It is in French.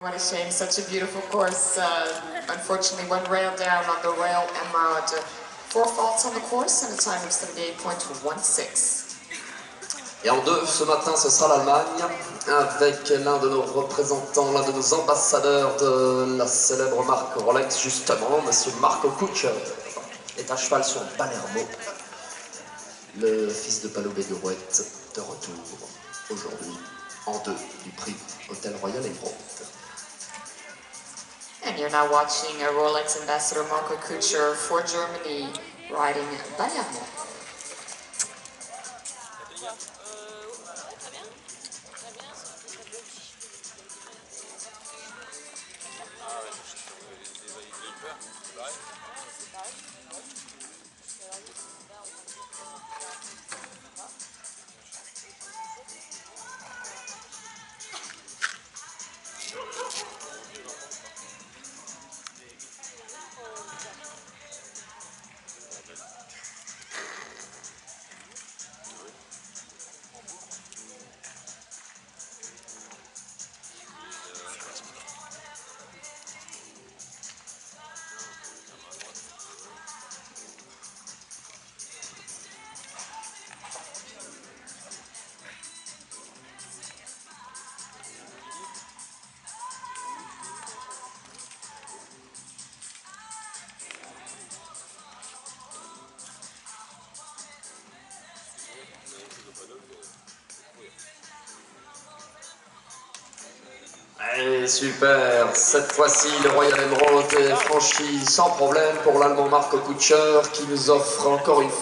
What a shame, such a beautiful course. Unfortunately, one rail down on the rail Emerald. 4 faults on the course and a time of 78.16. Et en 2, ce matin, ce sera l'Allemagne, avec l'un de nos représentants, l'un de nos ambassadeurs de la célèbre marque Rolex, justement, monsieur Kutscher, est à cheval sur BALERINO, le fils de Palobé de Rouette, de retour aujourd'hui en 2 du prix Hôtel Royal Emerald. And you're now watching a Rolex ambassador Marco Kutscher for Germany riding BALERINO. Et super, cette fois-ci le Royal Emerald est franchi sans problème pour l'Allemand Marco Kutscher qui nous offre encore une fois